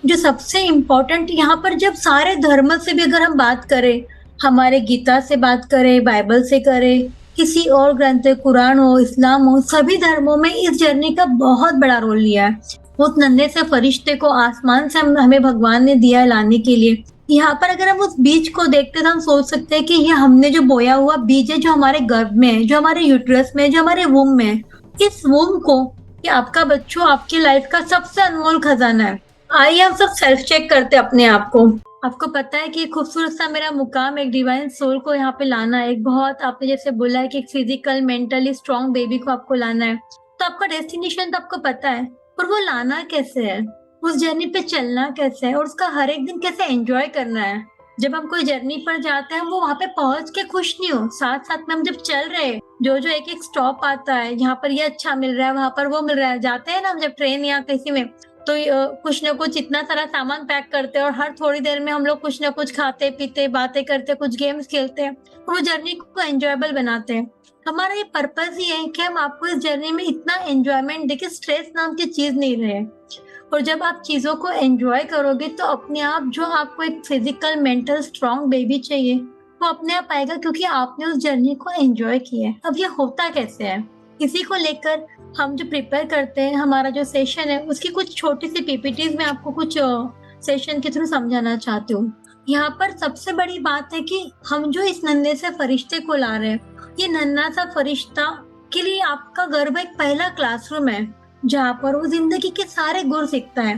जो सबसे इम्पोर्टेंट यहाँ पर जब सारे धर्म से भी अगर हम बात करें, हमारे गीता से बात करें, बाइबल से करें, किसी और ग्रंथ कुरान हो, इस्लाम हो, सभी धर्मों में इस जर्नी का बहुत बड़ा रोल लिया है। उस नन्हे से फरिश्ते को आसमान से हमें भगवान ने दिया है लाने के लिए। यहाँ पर अगर हम उस बीज को देखते हैं तो हम सोच सकते हैं कि ये हमने जो बोया हुआ बीज है, जो हमारे गर्भ में है, जो हमारे यूट्रस में है, जो हमारे वूम में है। इस वूम को, ये आपका बच्चों आपकी लाइफ का सबसे अनमोल खजाना है। आइए हम सब सेल्फ चेक करते अपने आप को। आपको पता है कि खूबसूरत सा मेरा मुकाम एक डिवाइन सोल को यहाँ पे लाना है। एक बहुत आपने जैसे बोला है कि एक फिजिकल मेंटली स्ट्रॉन्ग बेबी को आपको लाना है, तो आपका डेस्टिनेशन तो आपको पता है, पर वो लाना कैसे है, उस जर्नी पे चलना कैसे है और उसका हर एक दिन कैसे एंजॉय करना है। जब हम कोई जर्नी पर जाते हैं, हम वो वहाँ पे पहुंच के खुश नहीं हो, साथ साथ में हम जब चल रहे हैं, जो जो एक एक स्टॉप आता है, यहाँ पर ये अच्छा मिल रहा है, वहां पर वो मिल रहा है, जाते हैं ना हम जब ट्रेन या किसी में, तो कुछ ना कुछ इतना सारा सामान पैक करते हैं और हर थोड़ी देर में हम लोग कुछ ना कुछ खाते पीते बातें करते कुछ गेम्स खेलते हैं, वो जर्नी को एंजॉयबल बनाते हैं। हमारा ये पर्पस ही है कि हम आपको इस जर्नी में इतना एंजॉयमेंट देके स्ट्रेस नाम की चीज नहीं रहे। और जब आप चीजों को एंजॉय करोगे तो अपने आप जो आपको एक फिजिकल मेंटल स्ट्रॉन्ग बेबी चाहिए वो अपने आप आएगा, क्योंकि आपने उस जर्नी को एंजॉय किया है। अब ये होता कैसे है, इसी को लेकर हम जो प्रिपेयर करते हैं, हमारा जो सेशन है उसकी कुछ छोटी सी पीपीटीज में आपको कुछ सेशन के थ्रू समझाना चाहती हूँ। यहाँ पर सबसे बड़ी बात है कि हम जो इस नन्हे से फरिश्ते को ला रहे हैं, ये नन्हा सा फरिश्ता के लिए आपका गर्भ एक पहला क्लासरूम है, जहाँ पर वो जिंदगी के सारे गुर सीखता है।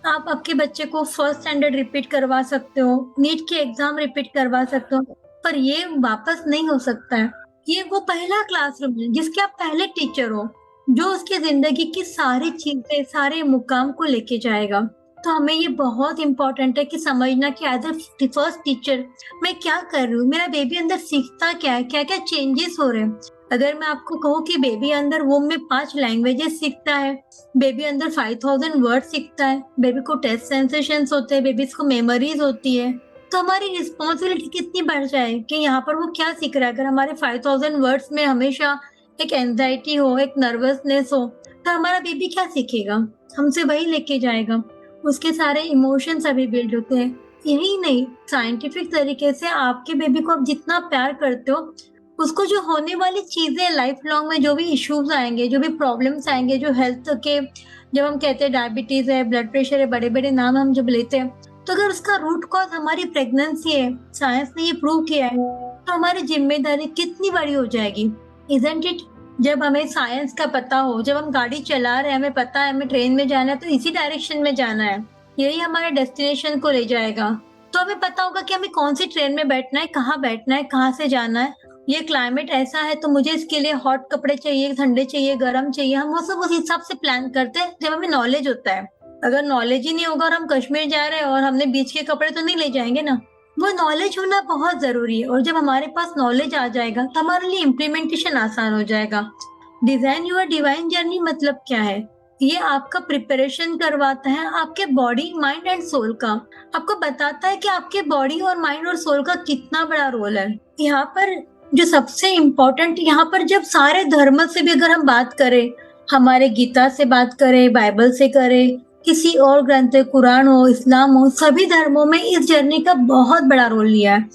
आप आपके बच्चे को फर्स्ट स्टैंडर्ड रिपीट करवा सकते हो, नीट के एग्जाम रिपीट करवा सकते हो, पर ये वापस नहीं हो सकता है। ये वो पहला क्लासरूम है जिसके आप पहले टीचर हो, जो उसकी जिंदगी की सारी चीजें सारे मुकाम को लेके जाएगा। तो हमें ये बहुत इंपॉर्टेंट है कि समझना कि एज अ फर्स्ट टीचर मैं क्या कर रही हूँ, मेरा बेबी अंदर सीखता क्या है, क्या क्या चेंजेस हो रहे हैं। अगर मैं आपको कहूँ कि बेबी अंदर वोम में 5 लैंग्वेजेस सीखता है, बेबी अंदर 5000 वर्ड सीखता है, बेबी को टेस्ट सेंसेशंस होते हैं, बेबीज को मेमोरीज होती है, तो हमारी रिस्पॉन्सिबिलिटी कितनी बढ़ जाए कि यहाँ पर वो क्या सीख रहा है। अगर हमारे 5000 वर्ड्स में हमेशा एक एंजाइटी हो, एक नर्वसनेस हो, तो हमारा बेबी क्या सीखेगा, हमसे वही लेके जाएगा। उसके सारे इमोशंस अभी बिल्ड होते हैं। यही नहीं, साइंटिफिक तरीके से आपके बेबी को आप जितना प्यार करते हो, उसको जो होने वाली चीजें लाइफ लॉन्ग में जो भी इश्यूज आएंगे, जो भी प्रॉब्लम्स आएंगे, जो हेल्थ के, जब हम कहते हैं डायबिटीज है, ब्लड प्रेशर है, बड़े बड़े नाम हम जब लेते हैं, तो अगर उसका रूट कॉज हमारी प्रेगनेंसी है, साइंस ने ये प्रूव किया है, तो हमारी जिम्मेदारी कितनी बड़ी हो जाएगी, इजंट इट। जब हमें साइंस का पता हो, जब हम गाड़ी चला रहे हैं, हमें पता है हमें ट्रेन में जाना है तो इसी डायरेक्शन में जाना है, यही हमारे डेस्टिनेशन को ले जाएगा, तो हमें पता होगा कि हमें कौन सी ट्रेन में बैठना है, कहाँ बैठना है, कहाँ से जाना है। ये क्लाइमेट ऐसा है तो मुझे इसके लिए हॉट कपड़े चाहिए, ठंडे चाहिए, गर्म चाहिए, हम वो सब उस हिसाब से प्लान करते हैं जब हमें नॉलेज होता है। अगर नॉलेज ही नहीं होगा और हम कश्मीर जा रहे हैं और हमने बीच के कपड़े तो नहीं ले जाएंगे ना, वो नॉलेज होना बहुत जरूरी है। और जब हमारे पास नॉलेज आ जाएगा तो हमारे लिए इम्प्लीमेंटेशन आसान हो जाएगा। डिजाइन योर डिवाइन जर्नी मतलब क्या है, ये आपका प्रिपरेशन करवाता है आपके बॉडी माइंड एंड सोल का, आपको बताता है कि आपके बॉडी और माइंड और सोल का कितना बड़ा रोल है। यहाँ पर जो सबसे इम्पोर्टेंट, यहाँ पर जब सारे धर्म से भी अगर हम बात करें, हमारे गीता से बात करें, बाइबल से करें, किसी और ग्रंथ कुरान हो, इस्लाम हो, सभी धर्मों में इस जर्नी का बहुत बड़ा रोल लिया है।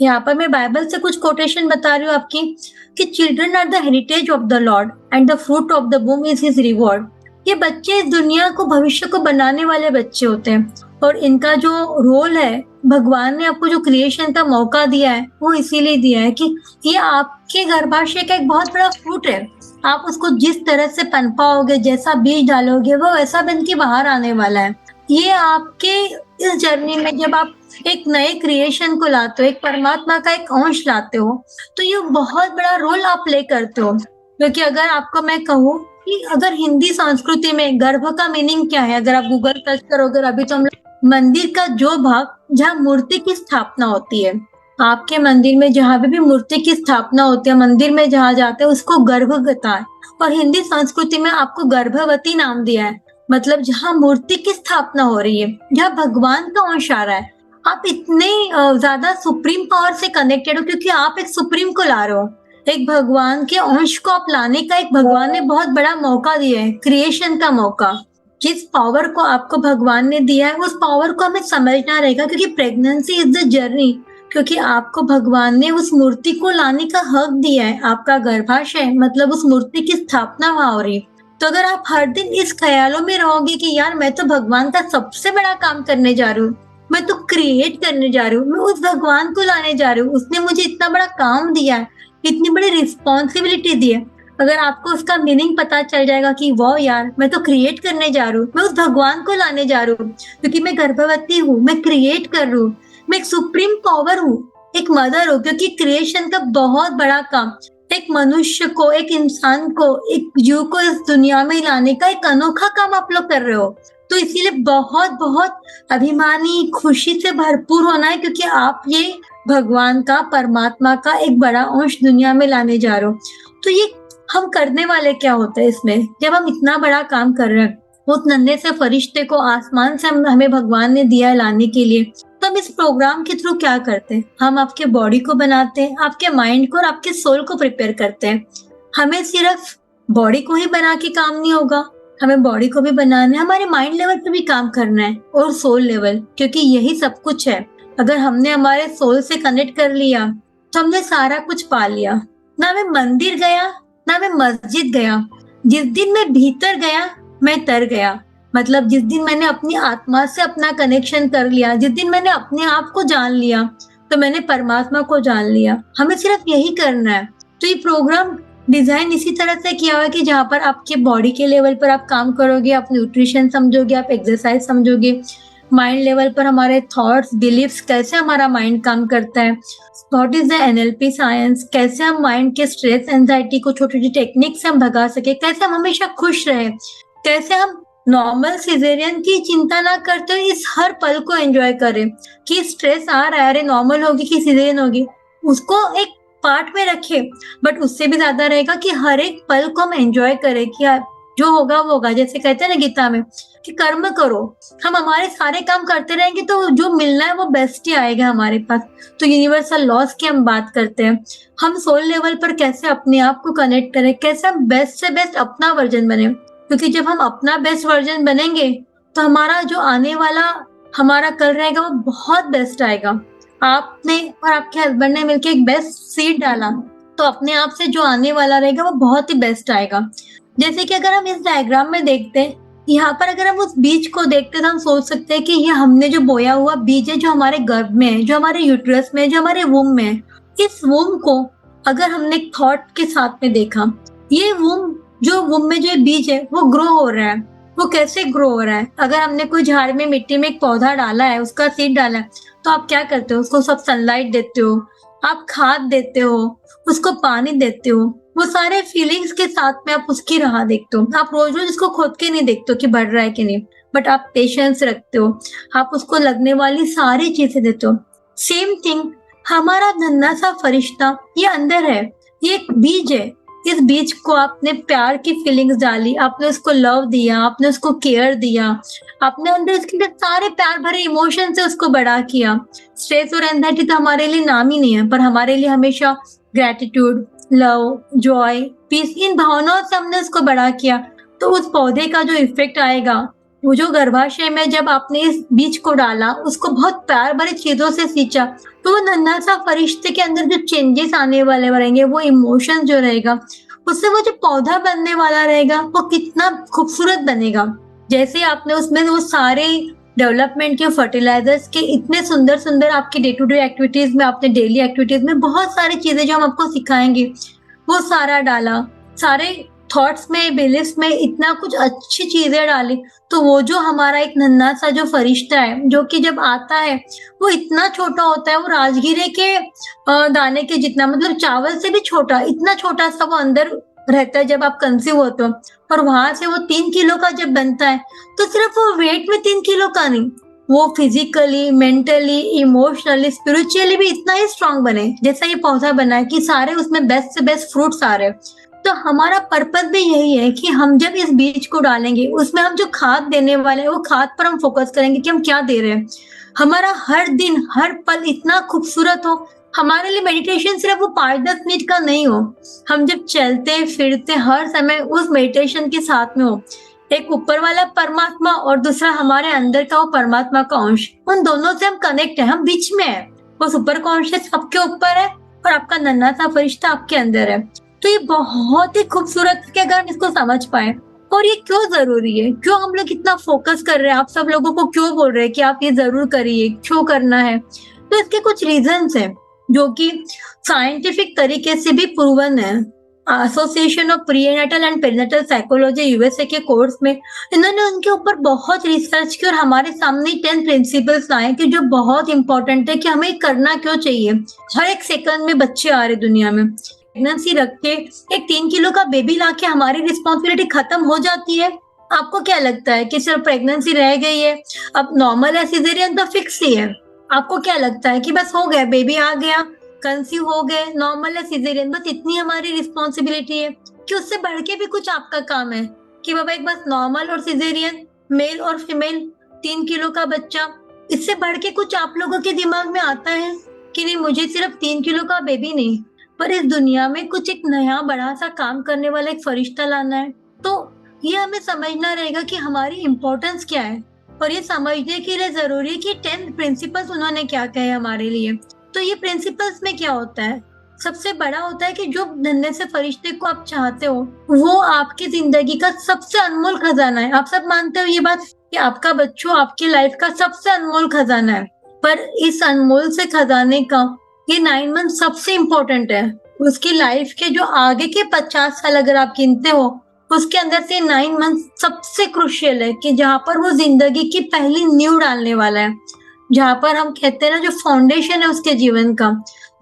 यहाँ पर मैं बाइबल से कुछ कोटेशन बता रही हूँ आपकी, कि children are the heritage of the lord and the fruit of the womb is his reward. ये बच्चे इस दुनिया को, भविष्य को बनाने वाले बच्चे होते हैं, और इनका जो रोल है, भगवान ने आपको जो क्रिएशन का मौका दिया है वो इसीलिए दिया है कि ये आपके गर्भाशय का एक बहुत बड़ा फ्रूट है। आप उसको जिस तरह से पनपाओगे, जैसा बीज डालोगे, वो वैसा बन के बाहर आने वाला है। ये आपके इस जर्नी में जब आप एक नए क्रिएशन को लाते हो, एक परमात्मा का एक अंश लाते हो, तो ये बहुत बड़ा रोल आप प्ले करते हो। क्योंकि अगर आपको मैं कहूँ कि अगर हिंदी संस्कृति में गर्भ का मीनिंग क्या है, अगर आप गूगल सर्च करोगे, अभी तो हम लोग मंदिर का जो भाग जहाँ मूर्ति की स्थापना होती है, आपके मंदिर में जहाँ भी मूर्ति की स्थापना होती है, मंदिर में जहाँ जाते हैं उसको गर्भ कहता है, और हिंदी संस्कृति में आपको गर्भवती नाम दिया है, मतलब जहाँ मूर्ति की स्थापना हो रही है, जहाँ भगवान का अंश आ रहा है। आप इतने ज्यादा सुप्रीम पावर से कनेक्टेड हो, क्योंकि आप एक सुप्रीम को ला रहे हो, एक भगवान के अंश को आप लाने का एक भगवान ने बहुत बड़ा मौका दिया है, क्रिएशन का मौका। जिस पावर को आपको भगवान ने दिया है उस पावर को हमें समझना रहेगा, क्योंकि प्रेगनेंसी इज द जर्नी। क्योंकि आपको भगवान ने उस मूर्ति को लाने का हक दिया है, आपका गर्भाशय मतलब उस मूर्ति की स्थापना वहां हो रही है। तो अगर आप हर दिन इस ख्यालों में रहोगे कि यार मैं तो भगवान का सबसे बड़ा काम करने जा रही हूँ, मैं तो क्रिएट करने जा रही हूँ, मैं उस भगवान को लाने जा रही हूँ, उसने मुझे इतना बड़ा काम दिया है, इतनी बड़ी रिस्पॉन्सिबिलिटी दी है। अगर आपको उसका मीनिंग पता चल जाएगा कि वाह यार मैं तो क्रिएट करने जा रही हूँ, मैं उस भगवान को लाने जा रही हूँ, क्योंकि मैं गर्भवती हूँ, मैं क्रिएट कर रही हूँ, मैं एक सुप्रीम पावर हूँ, एक मदर हूँ। क्योंकि क्रिएशन का बहुत बड़ा काम एक मनुष्य को, एक इंसान को, एक जीव को इस दुनिया में लाने का एक अनोखा काम आप लोग कर रहे हो। तो इसीलिए बहुत बहुत अभिमानी, खुशी से भरपूर होना है, क्योंकि आप ये भगवान का, परमात्मा का एक बड़ा अंश दुनिया में लाने जा रहे हो। तो ये हम करने वाले क्या होता है इसमें, जब हम इतना बड़ा काम कर रहे हैं, उस नन्हे से फरिश्ते को आसमान से हमें भगवान ने दिया लाने के लिए, तो हम इस प्रोग्राम के थ्रू क्या करते हैं, हम आपके बॉडी को बनाते हैं, आपके माइंड को और आपके सोल को प्रिपेयर करते हैं। हमें सिर्फ बॉडी को ही बना के काम नहीं होगा, हमें बॉडी को भी बनाना है, हमारे माइंड लेवल पे भी काम करना है और सोल लेवल, क्योंकि यही सब कुछ है। अगर हमने हमारे सोल से कनेक्ट कर लिया तो हमने सारा कुछ पा लिया। ना मैं मंदिर गया, ना मैं मस्जिद गया, जिस दिन मैं भीतर गया मैं तर गया। मतलब जिस दिन मैंने अपनी आत्मा से अपना कनेक्शन कर लिया, जिस दिन मैंने अपने आप को जान लिया, तो मैंने परमात्मा को जान लिया। हमें सिर्फ यही करना है। तो ये प्रोग्राम डिजाइन इसी तरह से किया हुआ है कि जहाँ पर आपके बॉडी के लेवल पर आप काम करोगे, आप न्यूट्रिशन समझोगे, आप एक्सरसाइज समझोगे, माइंड लेवल पर हमारे थॉट्स, बिलीफ्स, कैसे हमारा माइंड काम करता है, what is the NLP science, कैसे हम माइंड के स्ट्रेस, एंजाइटी को छोटी छोटी टेक्निक से हम भगा सके, कैसे हम हमेशा खुश रहे, कैसे हम नॉर्मल सिजेरियन की चिंता ना करते हुए इस हर पल को एंजॉय करें। कि स्ट्रेस आ रहा है, अरे नॉर्मल होगी कि सिजेरियन होगी, उसको एक पार्ट में रखे, बट उससे भी ज्यादा रहेगा कि हर एक पल को हम एंजॉय करें, कि जो होगा वो होगा। जैसे कहते हैं ना गीता में कि कर्म करो, हम हमारे सारे काम करते रहेंगे तो जो मिलना है वो बेस्ट ही आएगा हमारे पास। तो यूनिवर्सल लॉस की हम बात करते हैं, हम सोल लेवल पर कैसे अपने आप को कनेक्ट करें, कैसे हम बेस्ट से बेस्ट अपना वर्जन बने। क्योंकि जब हम अपना बेस्ट वर्जन बनेंगे तो हमारा जो आने वाला हमारा कल रहेगा वो बहुत बेस्ट आएगा। आपने और आपके हस्बैंड ने मिलकर एक बेस्ट सीड डाला तो अपने आप से जो आने वाला रहेगा वो बहुत ही बेस्ट आएगा। जैसे कि अगर हम इस डायग्राम में देखते हैं, यहाँ पर अगर हम उस बीज को देखते हैं तो हम सोच सकते हैं कि ये हमने जो बोया हुआ बीज है, जो हमारे गर्भ में है, जो हमारे यूट्रस में है, जो हमारे वूम में है, इस वूम को अगर हमने थॉट के साथ में देखा, ये वूम में जो बीज है वो ग्रो हो रहा है। वो कैसे ग्रो हो रहा है, अगर हमने कोई झाड़ में, मिट्टी में एक पौधा डाला है, उसका सीड डाला है, तो आप क्या करते हो, उसको सब सनलाइट देते हो, आप खाद देते हो, उसको पानी देते हो, वो सारे फीलिंग्स के साथ में आप उसकी राह देखते हो। आप रोज रोज उसको खोद के नहीं देखते हो कि बढ़ रहा है कि नहीं, बट आप पेशेंस रखते हो, आप उसको लगने वाली सारी चीजें देते हो। सेम थिंग हमारा नन्हा सा फरिश्ता ये अंदर है, ये एक बीज है। इस बीज को आपने प्यार की फीलिंग्स डाली, आपने उसको लव दिया, आपने उसको केयर दिया, आपने अंदर उसके लिए सारे प्यार भरे इमोशन से उसको बड़ा किया। स्ट्रेस और एंजाइटी तो हमारे लिए नाम ही नहीं है, पर हमारे लिए हमेशा ग्रेटिट्यूड, लव, जॉय, पीस, इन भावनाओं से हमने उसको बड़ा किया। तो उस पौधे का जो इफेक्ट आएगा, वो जो गर्भाशय में जब आपने इस बीज को डाला, उसको बहुत प्यार भरे चीजों से सींचा, तो वो नन्हा सा फरिश्ते के अंदर जो चेंजेस आने वाले रहेंगे, वो इमोशन जो रहेगा, उससे वो जो पौधा बनने वाला रहेगा वो कितना खूबसूरत बनेगा। जैसे आपने उसमें वो सारे डेवलपमेंट के फर्टिलाइजर्स के इतने सुंदर सुंदर आपकी डे टू डे एक्टिविटीज में, आपने डेली एक्टिविटीज में बहुत सारी चीजें जो हम आपको सिखाएंगे वो सारा डाला, सारे थॉट्स में, बिलीफ्स में इतना कुछ अच्छी चीजें डाली, तो वो जो हमारा एक नन्हा सा जो फरिश्ता है, जो कि जब आता है वो इतना छोटा होता है, वो राजगीरे के दाने के जितना, मतलब चावल से भी छोटा, इतना छोटा सा वो अंदर रहता है जब आप कंसीव होते हो। और वहां से वो 3 किलो का जब बनता है, तो सिर्फ वो वेट में 3 किलो का नहीं, वो फिजिकली, मेंटली, इमोशनली, स्पिरिचुअली भी इतना ही स्ट्रांग बने जैसा ये पौधा बना है, कि सारे उसमें बेस्ट से बेस्ट फ्रूट्स आ रहे हैं। तो हमारा पर्पस भी यही है कि हम जब इस बीज को डालेंगे, उसमें हम जो खाद देने वाले हैं वो खाद पर हम फोकस करेंगे कि हम क्या दे रहे हैं। हमारा हर दिन, हर पल इतना खूबसूरत हो। हमारे लिए मेडिटेशन सिर्फ वो 5-10 मिनट का नहीं हो, हम जब चलते फिरते हर समय उस मेडिटेशन के साथ में हो, एक ऊपर वाला परमात्मा और दूसरा हमारे अंदर का वो परमात्मा का अंश, उन दोनों से हम कनेक्ट है, हम बीच में है। वो सुपर कॉन्शियस आपके ऊपर है और आपका नन्हा सा फरिश्ता आपके अंदर है। तो ये बहुत ही खूबसूरत है कि अगर हम इसको समझ पाए। और ये क्यों जरूरी है, क्यों हम लोग इतना फोकस कर रहे हैं, आप सब लोगों को क्यों बोल रहे हैं कि आप ये जरूर करिए, क्यों करना है? तो इसके कुछ रीजंस हैं जो कि साइंटिफिक तरीके से भी प्रूवन है। Association of prenatal and perinatal psychology USA के कोर्स में इन्होंने उनके ऊपर बहुत रिसर्च की और हमारे सामने 10 प्रिंसिपल्स लाए कि जो बहुत इंपॉर्टेंट है कि हमें करना क्यों चाहिए। हर एक सेकंड में बच्चे आ रहे दुनिया में, प्रेगनेंसी रख के एक 3 किलो का बेबी लाके हमारी रिस्पॉन्सिबिलिटी खत्म हो जाती है। आपको क्या लगता है कि सिर्फ प्रेगनेंसी रह गई है, अब नॉर्मल है, सिजेरियन तो फिक्स ही है? आपको क्या लगता है कि बस हो गया, बेबी आ गया, कंसीव हो गए, नॉर्मल है, सिजेरियन, बस इतनी हमारी रिस्पॉन्सिबिलिटी है? कि उससे बढ़ के भी कुछ आपका काम है कि बाबा एक बस नॉर्मल और सिजेरियन, मेल और फीमेल, 3 किलो का बच्चा, इससे बढ़ के कुछ आप लोगों के दिमाग में आता है कि नहीं मुझे सिर्फ 3 किलो का बेबी नहीं, पर इस दुनिया में कुछ एक नया बड़ा सा काम करने वाला एक फरिश्ता लाना है? तो ये हमें समझना रहेगा कि हमारी इम्पोर्टेंस क्या है। और ये समझने के लिए जरूरी है कि 10 प्रिंसिपल्स उन्होंने क्या कहे हमारे लिए। तो ये प्रिंसिपल्स में क्या होता है? सबसे बड़ा होता है कि जो नन्हे से फरिश्ते को आप चाहते हो वो आपकी जिंदगी का सबसे अनमोल खजाना है। आप सब मानते हो ये बात कि आपका बच्चों आपकी लाइफ का सबसे अनमोल खजाना है। पर इस अनमोल से खजाने का ये 9 मंथ सबसे इम्पोर्टेंट है। उसकी लाइफ के जो आगे के 50 साल अगर आप गिनते हो उसके अंदर से 9 मंथ सबसे क्रुशियल है कि जहाँ पर वो जिंदगी की पहली नींव डालने वाला है, जहाँ पर हम कहते हैं ना जो फाउंडेशन है उसके जीवन का।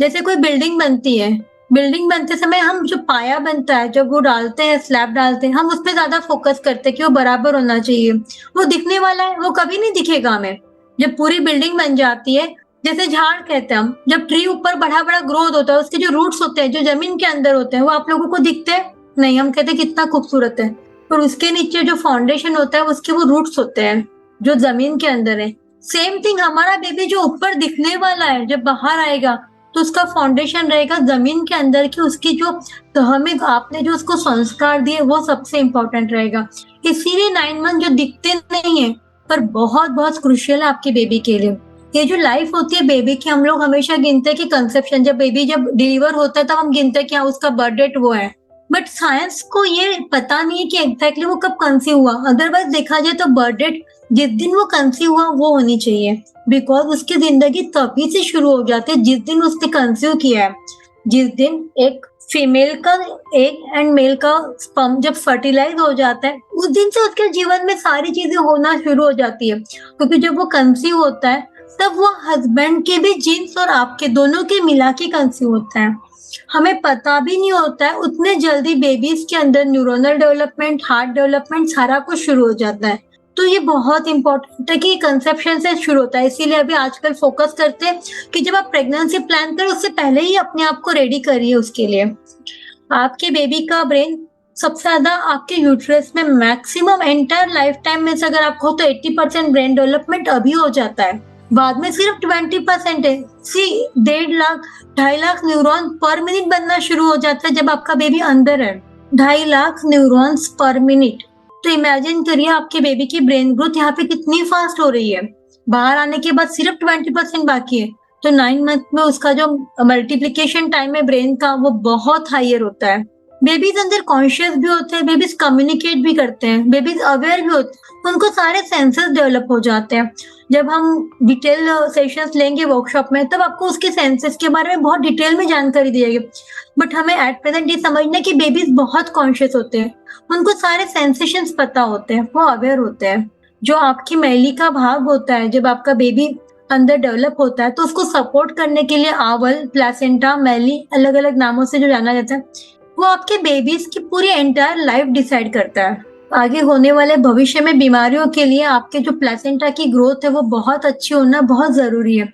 जैसे कोई बिल्डिंग बनती है, बिल्डिंग बनते समय हम जो पाया बनता है जब वो डालते हैं, स्लैब डालते हैं, हम उस पर ज्यादा फोकस करते हैं कि वो बराबर होना चाहिए, वो दिखने वाला है, वो कभी नहीं दिखेगा हमें। जब पूरी बिल्डिंग बन जाती है, जैसे झाड़ कहते हैं हम, जब ट्री ऊपर बड़ा बड़ा ग्रोथ होता है उसके जो रूट्स होते हैं जो जमीन के अंदर होते हैं वो आप लोगों को दिखते हैं नहीं, हम कहते हैं कितना खूबसूरत है, पर उसके नीचे जो फाउंडेशन होता है उसके वो रूट्स होते हैं जो जमीन के अंदर है। सेम थिंग हमारा बेबी जो ऊपर दिखने वाला है जब बाहर आएगा तो उसका फाउंडेशन रहेगा जमीन के अंदर की, उसकी जो हमें आपने जो उसको संस्कार दिए वो सबसे इम्पोर्टेंट रहेगा। इसीलिए 9 मंथ जो दिखते नहीं है पर बहुत बहुत क्रुशियल है आपके बेबी के लिए। ये जो लाइफ होती है बेबी की, हम लोग हमेशा गिनते हैं कि कंसेप्शन, जब बेबी जब डिलीवर होता है तब हम गिनते हैं कि हाँ उसका बर्थ डेट वो है, बट साइंस को ये पता नहीं है कि एग्जैक्टली वो कब कंसीव हुआ। अदरवाइज देखा जाए तो बर्थ डेट जिस दिन वो कंसीव हुआ वो होनी चाहिए, बिकॉज उसकी जिंदगी तभी से शुरू हो जाती है जिस दिन उसने कंसीव किया है। जिस दिन एक फीमेल का एग एंड मेल का स्पर्म जब फर्टिलाइज हो जाता है उस दिन से उसके जीवन में सारी चीजें होना शुरू हो जाती है, क्योंकि जब वो कंसीव होता है तब वो हस्बैंड के भी जीन्स और आपके दोनों के मिला के कंसीव होता है। हमें पता भी नहीं होता है उतने जल्दी बेबीज के अंदर न्यूरोनल डेवलपमेंट, हार्ट डेवलपमेंट सारा कुछ शुरू हो जाता है। तो ये बहुत इंपॉर्टेंट है कि कंसेप्शन से शुरू होता है। इसीलिए अभी आजकल फोकस करते हैं कि जब आप प्रेगनेंसी प्लान करें उससे पहले ही अपने आप को रेडी करिए उसके लिए। आपके बेबी का ब्रेन सबसे ज्यादा आपके यूट्रस में मैक्सिमम एंटायर लाइफ टाइम में से अगर आपको तो 80% ब्रेन डेवलपमेंट अभी हो जाता है, बाद में सिर्फ 20% है। सी 1.5 लाख 2.5 लाख न्यूरॉन पर मिनट बनना शुरू हो जाता है जब आपका बेबी अंदर है। 2.5 लाख न्यूरॉन्स पर मिनट। तो इमेजिन करिए आपके बेबी की ब्रेन ग्रोथ यहाँ पे कितनी फास्ट हो रही है। बाहर आने के बाद सिर्फ 20% बाकी है, तो 9 मंथ में उसका जो मल्टीप्लीकेशन टाइम है ब्रेन का वो बहुत हायर होता है। बेबीज अंदर कॉन्शियस भी होते हैं, बेबीज कम्युनिकेट भी करते हैं, बेबीज अवेयर भी होते हैं, उनको सारे सेंसेस डेवलप हो जाते हैं। जब हम डिटेल सेशंस लेंगे वर्कशॉप में तब आपको उसके सेंसेस के बारे में बहुत डिटेल में जानकारी दी जाएगी। बट हमें एट प्रेजेंट ये समझना कि बेबीज बहुत कॉन्शियस होते हैं, उनको सारे सेंसेशंस पता होते हैं, वो अवेयर होते हैं। जो आपकी मैली का भाग होता है जब आपका बेबी अंदर डेवलप होता है तो उसको सपोर्ट करने के लिए आवल, प्लेसेंटा, मैली अलग अलग नामों से जो जाना जाता है, वो आपके बेबीज की पूरी एंटायर लाइफ डिसाइड करता है। आगे होने वाले भविष्य में बीमारियों के लिए आपके जो प्लेसेंटा की ग्रोथ है वो बहुत अच्छी होना बहुत जरूरी है।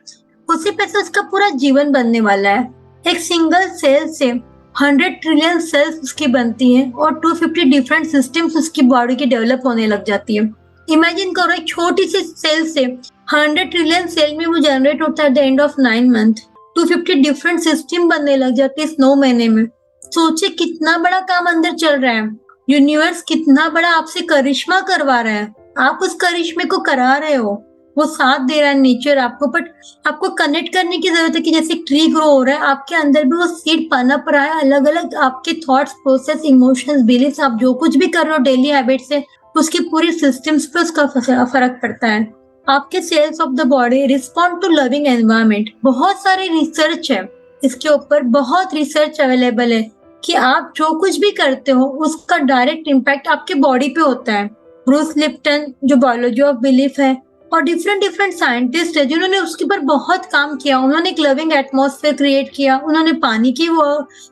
उसी पे से उसका पूरा जीवन बनने वाला है। एक सिंगल सेल से 100 ट्रिलियन सेल्स उसकी बनती हैं और 250 डिफरेंट सिस्टम्स उसकी बॉडी की डेवलप होने लग जाती है। इमेजिन करो एक छोटी सी सेल से 100 ट्रिलियन सेल में वो जनरेट होता है at the end of 9 month. 250 different system बनने लग जाती है इस 9 महीने में। सोचे कितना बड़ा काम अंदर चल रहा है। यूनिवर्स कितना बड़ा आपसे करिश्मा करवा रहा है, आप उस करिश्मे को करा रहे हो, वो साथ दे रहा है नेचर आपको। बट आपको कनेक्ट करने की जरूरत है कि जैसे ट्री ग्रो हो रहा है, आपके अंदर भी वो सीड पनप रहा है। अलग अलग आपके थॉट्स, प्रोसेस, इमोशंस, बिलीफ, आप जो कुछ भी कर रहे हो डेली हैबिट से, उसकी पूरी सिस्टम्स पे उसका फर्क पड़ता है। आपके cells of the body respond to loving environment. बहुत सारे रिसर्च है इसके ऊपर, बहुत रिसर्च अवेलेबल है कि आप जो कुछ भी करते हो उसका डायरेक्ट इम्पैक्ट आपके बॉडी पे होता है। ब्रूस लिप्टन जो बायोलॉजी ऑफ बिलीफ है, और डिफरेंट डिफरेंट साइंटिस्ट है जिन्होंने उसके ऊपर बहुत काम किया। उन्होंने एक लविंग एटमॉस्फेयर क्रिएट किया, उन्होंने पानी की वो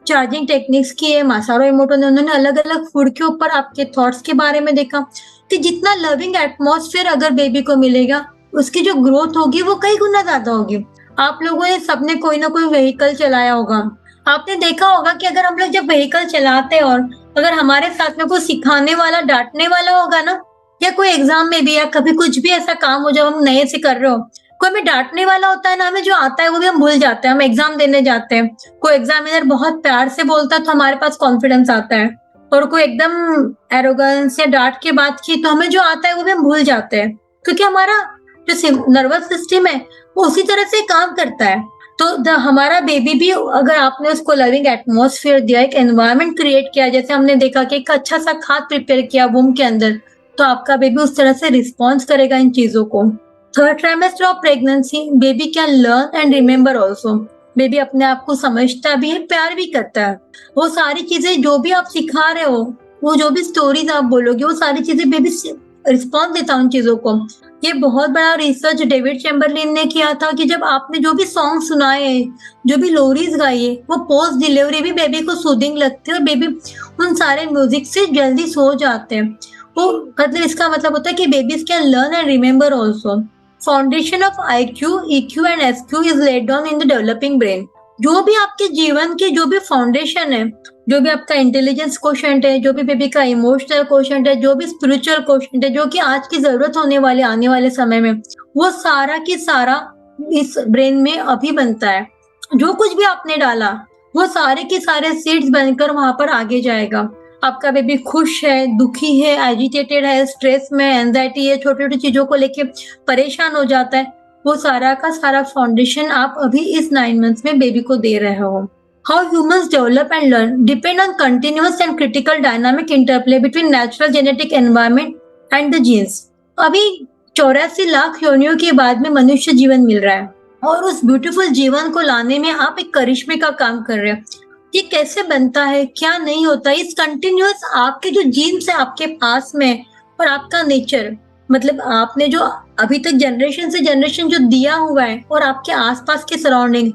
चार्जिंग टेक्निक्स की है। मासारो इमोटो ने, उन्होंने अलग अलग फूड के ऊपर आपके थॉट्स के बारे में देखा कि जितना लविंग एटमॉस्फेयर अगर बेबी को मिलेगा, उसकी जो ग्रोथ होगी वो कई गुना ज्यादा होगी। आप लोगों ने सबने कोई ना कोई व्हीकल चलाया होगा, आपने देखा होगा कि अगर हम लोग जब व्हीकल चलाते हैं और अगर हमारे साथ में कोई सिखाने वाला, डांटने वाला होगा ना, या कोई एग्जाम में भी या कभी कुछ भी ऐसा काम हो जब हम नए से कर रहे हो, कोई हमें डांटने वाला होता है ना, हमें जो आता है वो भी हम भूल जाते हैं। हम एग्जाम देने जाते हैं, कोई एग्जामिनर बहुत प्यार से बोलता है तो हमारे पास कॉन्फिडेंस आता है, और कोई एकदम एरोगेंस या डांट के बात की तो हमें जो आता है वो भी हम भूल जाते हैं, क्योंकि हमारा जो नर्वस सिस्टम है वो उसी तरह से काम करता है। तो हमारा बेबी भी, अगर आपने उसको लविंग एटमॉस्फेयर दिया, एक एनवायरनमेंट क्रिएट किया, जैसे हमने देखा कि एक अच्छा सा खाद प्रिपेयर किया वूम के अंदर, तो आपका बेबी उस तरह से रिस्पॉन्स करेगा इन चीजों को। Third trimester of pregnancy, baby can learn and remember also. Baby अपने आप को समझता भी है, प्यार भी करता है। वो सारी चीजें जो भी आप सिखा रहे हो, वो जो भी स्टोरीज आप बोलोगे, वो सारी चीजें बेबी रिस्पॉन्स देता है उन चीजों को। ये बहुत बड़ा रिसर्च डेविड चैम्बरलिन ने किया था कि जब आपने जो भी सॉन्ग सुनाए, जो भी लोरीज गाई, वो पोस्ट डिलीवरी भी बेबी को सूदिंग लगती है और बेबी उन सारे म्यूजिक से जल्दी सो जाते हैं। वो मतलब इसका मतलब होता है कि babies can learn and remember also. Foundation of IQ, EQ and SQ is laid down in the developing brain. जो भी आपके जीवन के जो भी फाउंडेशन है, जो भी आपका इंटेलिजेंस क्वोशंट है, जो भी बेबी का इमोशनल क्वोशंट है, जो भी स्पिरिचुअल क्वोशंट है, जो कि आज की जरूरत होने वाले आने वाले समय में, वो सारा की सारा इस ब्रेन में अभी बनता है। जो कुछ भी आपने डाला वो सारे के सारे सीड्स बनकर वहां पर आगे जाएगा। आपका बेबी खुश है, दुखी है, एजिटेटेड है, स्ट्रेस में, एंजाइटी है, छोटी छोटी चीजों को लेके परेशान हो जाता है, वो सारा का सारा फाउंडेशन आप अभी इस 9 मंथ्स में बेबी को दे रहे हो। How humans develop and learn depend on continuous and critical dynamic interplay between natural genetic environment and the genes। अभी 84 लाख योनियों के बाद में मनुष्य जीवन मिल रहा है, और उस ब्यूटीफुल जीवन को लाने में आप एक करिश्मे का काम कर रहे हो। ये कैसे बनता है, क्या नहीं होता, इस कंटिन्यूअस आपके जो जीन्स है आपके पास में, और आपका नेचर, मतलब आपने जो अभी तक जनरेशन से जनरेशन जो दिया हुआ है, और आपके आसपास के सराउंडिंग,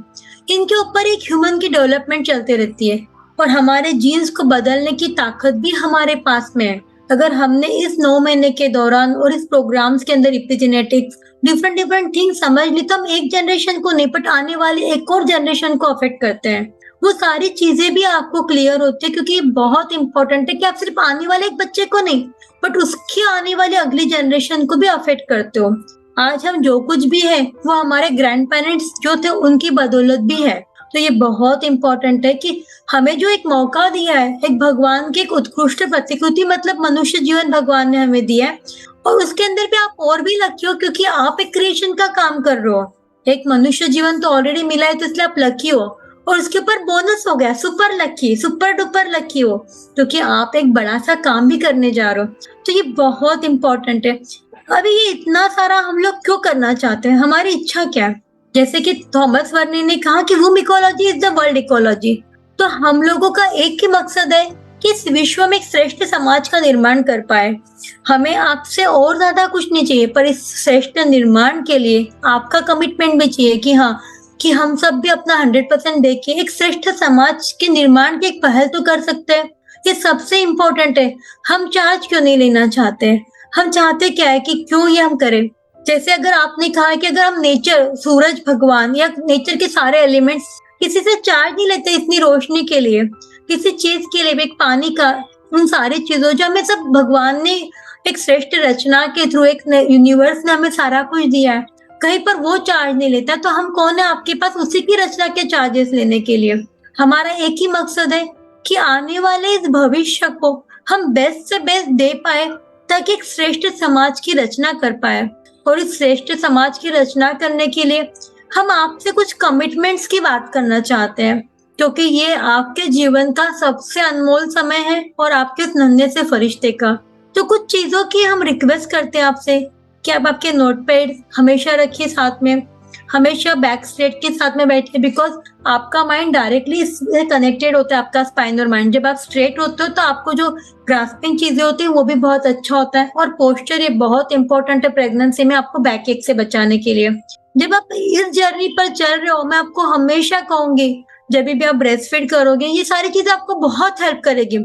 इनके ऊपर एक ह्यूमन की डेवलपमेंट चलती रहती है। और हमारे जीन्स को बदलने की ताकत भी हमारे पास में है। अगर हमने इस 9 महीने के दौरान और इस प्रोग्राम्स के अंदर इपिजेनेटिक्स, डिफरेंट डिफरेंट थिंग समझ ली, तो हम एक जनरेशन को नहीं, बट आने वाले एक और जनरेशन को अफेक्ट करते हैं। वो सारी चीजें भी आपको क्लियर होती है, क्योंकि बहुत इंपॉर्टेंट है कि आप सिर्फ आने वाले एक बच्चे को नहीं, बट उसकी आने वाली अगली जनरेशन को भी अफेक्ट करते हो। आज हम जो कुछ भी है वो हमारे ग्रैंड पेरेंट्स जो थे उनकी बदौलत भी है। तो ये बहुत इंपॉर्टेंट है कि हमें जो एक मौका दिया है, एक भगवान की एक उत्कृष्ट प्रतिकृति, मतलब मनुष्य जीवन भगवान ने हमें दिया है, और उसके अंदर भी आप और भी लकी हो, क्योंकि आप एक क्रिएशन का काम कर रहे हो। एक मनुष्य जीवन तो ऑलरेडी मिला है, तो इसलिए आप लकी हो, और उसके ऊपर बोनस हो गया super lucky, super duper lucky हो, क्योंकि आप एक बड़ा सा काम भी करने जा रहे हो। तो ये बहुत इंपॉर्टेंट है। अभी ये इतना सारा हम लोग क्यों करना चाहते हैं, हमारी इच्छा क्या है? जैसे कि थॉमस वर्नी ने कहा कि womb ecology is the world ecology. तो हम लोगों का एक ही मकसद है कि इस विश्व में एक श्रेष्ठ समाज का निर्माण कर पाए। हमें आपसे और ज्यादा कुछ नहीं चाहिए, पर इस श्रेष्ठ निर्माण के लिए आपका कमिटमेंट भी चाहिए कि हाँ, कि हम सब भी अपना 100% देके एक श्रेष्ठ समाज के निर्माण की एक पहल तो कर सकते हैं। ये सबसे इम्पोर्टेंट है। हम चार्ज क्यों नहीं लेना चाहते? हम चाहते क्या है कि क्यों ये हम करें? जैसे अगर आपने कहा कि अगर हम नेचर, सूरज भगवान या नेचर के सारे एलिमेंट्स किसी से चार्ज नहीं लेते इतनी रोशनी के लिए, किसी चीज के लिए, एक पानी का, उन सारी चीजों जो हमें सब भगवान ने एक श्रेष्ठ रचना के थ्रू, एक यूनिवर्स ने हमें सारा कुछ दिया है, कहीं पर वो चार्ज नहीं लेता, तो हम कौन है आपके पास उसी की रचना के चार्जेस लेने के लिए? हमारा एक ही मकसद है कि आने वाले इस भविष्य को हम बेस्ट से बेस्ट दे पाए ताकि एक श्रेष्ठ समाज की रचना कर पाए। और इस श्रेष्ठ समाज की रचना करने के लिए हम आपसे कुछ कमिटमेंट्स की बात करना चाहते हैं, क्योंकि ये आपके जीवन का सबसे अनमोल समय है और आपके उस नन्हे से फरिश्ते का। तो कुछ चीजों की हम रिक्वेस्ट करते हैं आपसे कि आप आपके नोटपैड हमेशा रखिए साथ में, हमेशा बैक स्ट्रेट के साथ में बैठिए, बिकॉज आपका माइंड डायरेक्टली इससे कनेक्टेड होता है, आपका स्पाइन और माइंड। जब आप स्ट्रेट होते हो तो आपको जो ग्रास्पिंग चीजें होती है वो भी बहुत अच्छा होता है। और पोस्चर ये बहुत इंपॉर्टेंट है प्रेगनेंसी में आपको बैक एक से बचाने के लिए। जब आप इस जर्नी पर चल रहे हो, मैं आपको हमेशा कहूंगी जब भी आप ब्रेस्ट फीड करोगे ये सारी चीजें आपको बहुत हेल्प करेगी,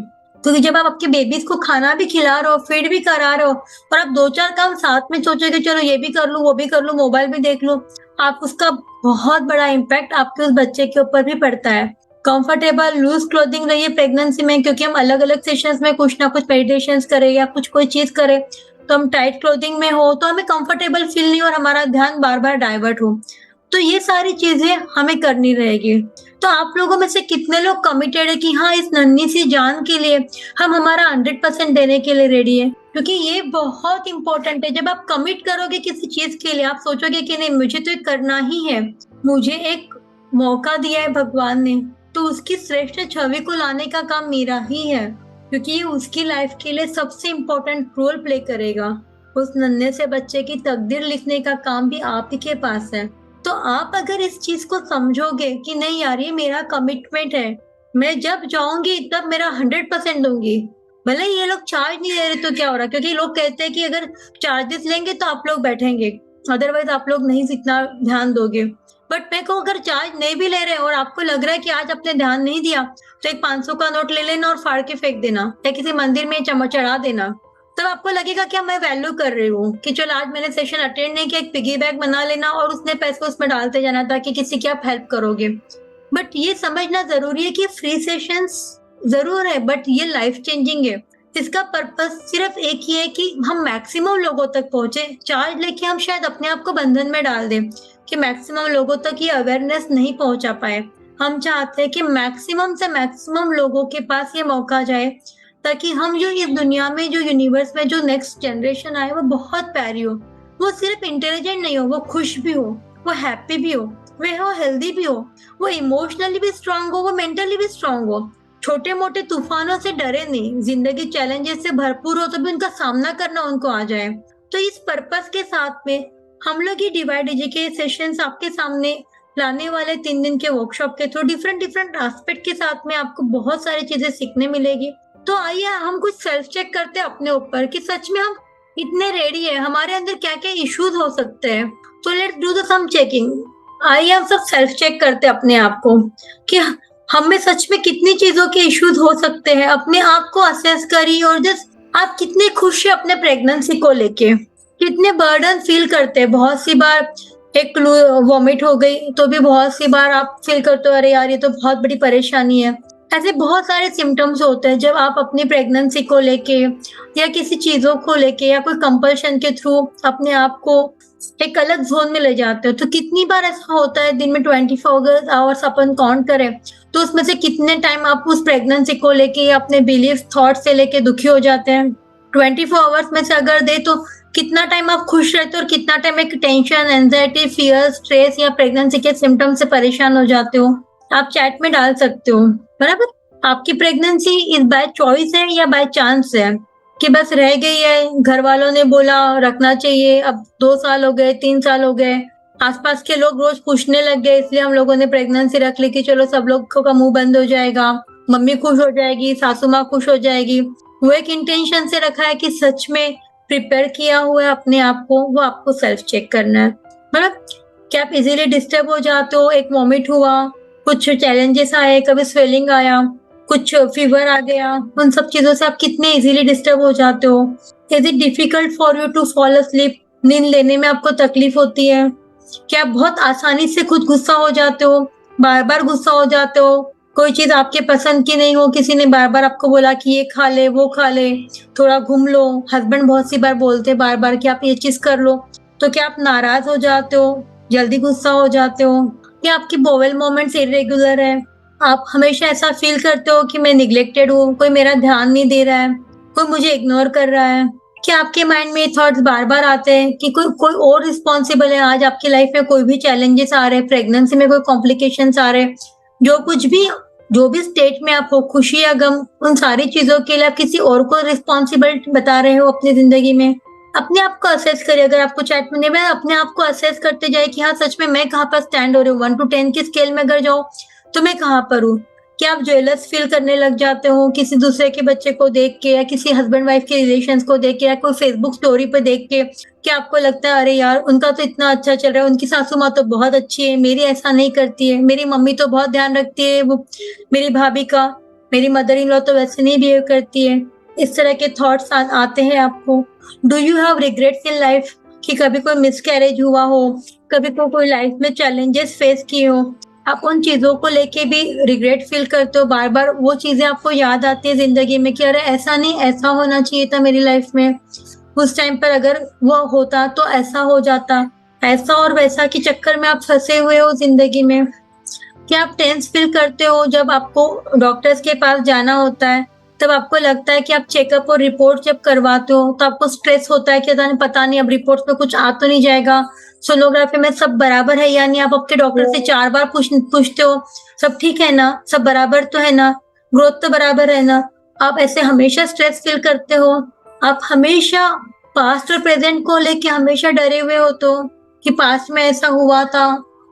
क्योंकि जब आप आपके बेबीज को खाना भी खिला रहे हो, फीड भी करा रहे हो, और आप 2-4 काम साथ में सोचोगे, चलो ये भी कर लूं, वो भी कर लूं, मोबाइल भी देख लूं, आप उसका बहुत बड़ा इम्पैक्ट आपके उस बच्चे के ऊपर भी पड़ता है। कंफर्टेबल लूज क्लोथिंग रहिए प्रेगनेंसी में, क्योंकि हम अलग अलग सेशंस में कुछ ना कुछ मेडिटेशन करें या कुछ कोई चीज करें तो हम टाइट क्लोथिंग में हो तो हमें कंफर्टेबल फील नहीं और हमारा ध्यान बार बार डाइवर्ट हो। तो ये सारी चीजें हमें करनी रहेगी। तो आप लोगों में से कितने लोग कमिटेड है कि हाँ इस नन्ही सी जान के लिए हम हमारा 100% देने के लिए रेडी है, क्योंकि ये बहुत इंपॉर्टेंट है। जब आप कमिट करोगे किसी चीज के लिए, आप सोचोगे कि नहीं मुझे तो ये करना ही है, मुझे एक मौका दिया है भगवान ने, तो उसकी श्रेष्ठ छवि को लाने का काम मेरा ही है, क्योंकि ये उसकी लाइफ के लिए सबसे इम्पोर्टेंट रोल प्ले करेगा। उस नन्हे से बच्चे की तकदीर लिखने का काम भी आप ही के पास है। तो आप अगर इस चीज को समझोगे कि नहीं यार ये मेरा कमिटमेंट है, मैं जब जाऊंगी तब मेरा 100% दूंगी, भले ये लोग चार्ज नहीं दे रहे तो क्या हो रहा, क्योंकि लोग कहते हैं कि अगर चार्जेस लेंगे तो आप लोग बैठेंगे, अदरवाइज आप लोग नहीं इतना ध्यान दोगे। बट मैं को अगर चार्ज नहीं भी ले रहे और आपको लग रहा है कि आज आपने ध्यान नहीं दिया, तो एक 500 का नोट ले लेना और फाड़ के फेंक देना या किसी मंदिर में चढ़ा देना। तब आपको लगेगा कि मैं वैल्यू कर रही हूँ कि चलो आज मैंने सेशन अटेंड नहीं किया, एक पिगी बैग बना लेना और उसने पैसे उसमें डालते जाना ताकि किसी की आप हेल्प करोगे। बट ये समझना जरूरी है कि फ्री सेशंस जरूर है बट ये लाइफ चेंजिंग है। इसका पर्पस सिर्फ एक ही है कि हम मैक्सिमम लोगों तक पहुंचे। चार्ज लेके हम शायद अपने आप को बंधन में डाल दें कि मैक्सिमम लोगों तक ये अवेयरनेस नहीं पहुंचा पाए। हम चाहते हैं कि मैक्सिमम से मैक्सिमम लोगों के पास ये मौका जाए, ताकि हम जो इस दुनिया में, जो यूनिवर्स में जो नेक्स्ट जनरेशन आए वो बहुत प्यारी हो, वो सिर्फ इंटेलिजेंट नहीं हो, वो खुश भी हो, वो हैप्पी भी हो, वो हेल्दी भी हो, वो इमोशनली भी स्ट्रांग हो, वो मेंटली भी स्ट्रांग हो, छोटे मोटे तूफानों से डरे नहीं, जिंदगी चैलेंजेस से भरपूर हो तो भी उनका सामना करना उनको आ जाए। तो इस पर्पस के साथ में हम लोग ये डिवाइड के सेशंस आपके सामने लाने वाले 3 दिन के वर्कशॉप के थ्रू डिफरेंट डिफरेंट एस्पेक्ट के साथ में आपको बहुत सारी चीजें सीखने मिलेगी। तो आइए हम कुछ सेल्फ चेक करते हैं अपने ऊपर कि सच में हम इतने रेडी है, हमारे अंदर क्या क्या इश्यूज हो सकते हैं। तो let's do the some checking. आइए हम सब सेल्फ चेक करते हैं अपने आप को कि हम में सच में कितनी चीजों के इश्यूज हो सकते हैं। अपने आप को असेस करिए और जस्ट आप कितने खुश है अपने प्रेगनेंसी को लेके, कितने बर्डन फील करते हैं। बहुत सी बार एक वॉमिट हो गई तो भी बहुत सी बार आप फील करते हो अरे यार ये तो बहुत बड़ी परेशानी है। ऐसे बहुत सारे सिम्टम्स होते हैं जब आप अपनी प्रेगनेंसी को लेके या किसी चीजों को लेके या कोई कंपल्शन के थ्रू अपने आप को एक अलग जोन में ले जाते हो। तो कितनी बार ऐसा होता है दिन में 24 आवर्स अपन काउंट करें तो उसमें से कितने टाइम आप उस प्रेगनेंसी को लेके या अपने बिलीफ थॉट से लेके दुखी हो जाते हैं। 24 आवर्स में से अगर दे तो कितना टाइम आप खुश रहते हो और कितना टाइम एक टेंशन, एंजाइटी, फियर, स्ट्रेस या प्रेगनेंसी के सिम्टम से परेशान हो जाते हो। आप चैट में डाल सकते हो। बराबर, आपकी प्रेगनेंसी इस बाय चॉइस है या बाय चांस है कि बस रह गई है, घर वालों ने बोला रखना चाहिए, अब 2 साल हो गए, 3 साल हो गए, आसपास के लोग रोज पूछने लग गए इसलिए हम लोगों ने प्रेगनेंसी रख ली कि चलो सब लोग का मुंह बंद हो जाएगा, मम्मी खुश हो जाएगी, सासू माँ खुश हो जाएगी। वो एक इंटेंशन से रखा है कि सच में प्रिपेयर किया हुआ है अपने आप को, वो आपको सेल्फ चेक करना है। मतलब क्या आप इजीली डिस्टर्ब हो जाते हो, एक वॉमिट हुआ, कुछ चैलेंजेस आए, कभी स्वेलिंग आया, कुछ फीवर आ गया, उन सब चीजों से आप कितने इजीली डिस्टर्ब हो जाते हो। Is it difficult for you to fall asleep, नींद लेने में आपको तकलीफ होती है। क्या आप बहुत आसानी से खुद गुस्सा हो जाते हो, बार बार गुस्सा हो जाते हो, कोई चीज आपके पसंद की नहीं हो, किसी ने बार बार आपको बोला कि ये खा ले, वो खा ले, थोड़ा घूम लो, हस्बैंड बहुत सी बार बोलते हैं बार बार कि आप ये चीज कर लो, तो क्या आप नाराज हो जाते हो, जल्दी गुस्सा हो जाते हो, या आपकी बोवेल मोमेंट्स इरेगुलर है, आप हमेशा ऐसा फील करते हो कि मैं निग्लेक्टेड हूँ, कोई मेरा ध्यान नहीं दे रहा है, कोई मुझे इग्नोर कर रहा है। क्या आपके माइंड में थॉट्स बार-बार आते हैं कि कोई कोई और रिस्पॉन्सिबल है, आज आपकी लाइफ में कोई भी चैलेंजेस आ रहे हैं, प्रेगनेंसी में कोई कॉम्प्लिकेशंस आ रहे हैं, जो भी स्टेट में आप हो, खुशी या गम, उन सारी चीज़ों के लिए आप किसी और को रिस्पॉन्सिबल बता रहे हो अपनी ज़िंदगी में। अपने आप को असेस करिए, अगर आपको चैट में नहीं मिला, अपने आप को असेस करते जाइए कि हाँ, सच में मैं कहाँ पर स्टैंड हो रही हूँ। 1 टू 10 की स्केल में अगर जाओ, तो मैं कहाँ पर हूँ? क्या आप जेलस फील करने लग जाते हो किसी दूसरे के बच्चे को देख के, या किसी हस्बैंड वाइफ के रिलेशंस को देख के, या कोई फेसबुक स्टोरी पे देख के? क्या आपको लगता है अरे यार, उनका तो इतना अच्छा चल रहा है, उनकी सासू माँ तो बहुत अच्छी है, मेरी ऐसा नहीं करती है, मेरी मम्मी तो बहुत ध्यान रखती है वो मेरी भाभी का, मेरी मदर इन लॉ तो वैसे नहीं बिहेव करती है। इस तरह के थॉट्स आते हैं आपको। Do you have regrets in life कि कभी कोई मिसकैरेज हुआ हो, कभी कोई लाइफ में चैलेंजेस फेस किए हो, आप उन चीज़ों को लेके भी रिग्रेट फील करते हो? बार-बार वो चीज़ें आपको याद आती है ज़िंदगी में कि अरे ऐसा नहीं, ऐसा होना चाहिए था मेरी लाइफ में। उस टाइम पर अगर वो होता तो ऐसा हो जाता। ऐसा और वैसा के चक्कर में आप फँसे हुए हो ज़िंदगी में। क्या आप टेंस फील करते हो जब आपको डॉक्टर्स के पास जाना होता है? तब आपको लगता है कि आप चेकअप और रिपोर्ट जब करवाते हो, तो आपको स्ट्रेस होता है कि पता नहीं अब रिपोर्ट्स में कुछ आ तो नहीं जाएगा, सोनोग्राफी में सब बराबर है या नहीं? आप आपके डॉक्टर से 4 बार पूछते हो, सब ठीक है ना? सब बराबर तो है ना? ग्रोथ तो बराबर है ना? आप ऐसे हमेशा स्ट्रेस फील करते हो? आप हमेशा पास्ट और प्रेज़ेंट को लेके हमेशा डरे हुए हो तो कि पास्ट में ऐसा हुआ था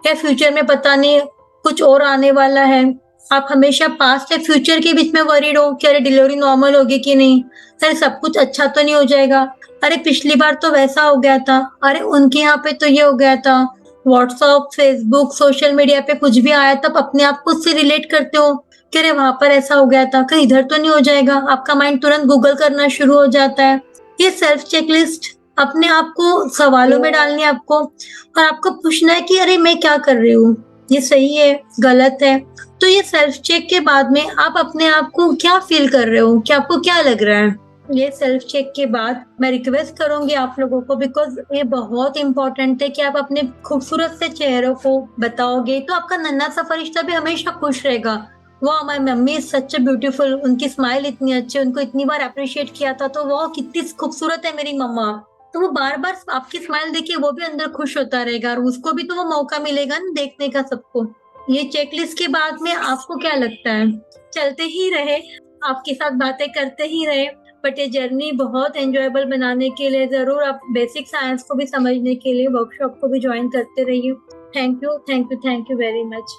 या फ्यूचर में पता नहीं कुछ और आने वाला है? आप हमेशा पास्ट या फ्यूचर के बीच में वरीड हो कि अरे डिलीवरी नॉर्मल होगी कि नहीं? अरे सब कुछ अच्छा तो नहीं हो जाएगा? अरे पिछली बार तो वैसा हो गया था, अरे उनके यहाँ पे तो ये हो गया था। व्हाट्सएप, फेसबुक, सोशल मीडिया पे कुछ भी आया तब अपने आप को उससे रिलेट करते हो कि अरे वहाँ पर ऐसा हो गया था, कहीं इधर तो नहीं हो जाएगा? आपका माइंड तुरंत गूगल करना शुरू हो जाता है। ये सेल्फ चेकलिस्ट अपने आप को सवालों में डालनी है आपको, और आपको पूछना है कि अरे मैं क्या कर रही हूँ? ये सही है, गलत है? तो ये सेल्फ चेक के बाद में आप अपने आप को क्या फील कर रहे हो? कि आपको क्या लग रहा है? ये सेल्फ चेक के बाद मैं रिक्वेस्ट करूंगी आप लोगों को, बिकॉज ये बहुत इंपॉर्टेंट है कि आप अपने खूबसूरत से चेहरों को बताओगे तो आपका नन्हा सा फरिश्ता भी हमेशा खुश रहेगा। वाह, my mummy is such a beautiful, उनकी स्माइल इतनी अच्छी, उनको इतनी बार अप्रिशिएट किया था तो वाह कितनी खूबसूरत है मेरी मम्मा। तो वो बार-बार आपकी स्माइल देख के वो भी अंदर खुश होता रहेगा, और उसको भी तो वो मौका मिलेगा ना देखने का सबको। ये चेकलिस्ट के बाद में आपको क्या लगता है? चलते ही रहे, आपके साथ बातें करते ही रहे, बट ये जर्नी बहुत एन्जॉयबल बनाने के लिए ज़रूर आप बेसिक साइंस को भी समझने के लिए वर्कशॉप को भी जॉइन करते रहिए। Thank you very much.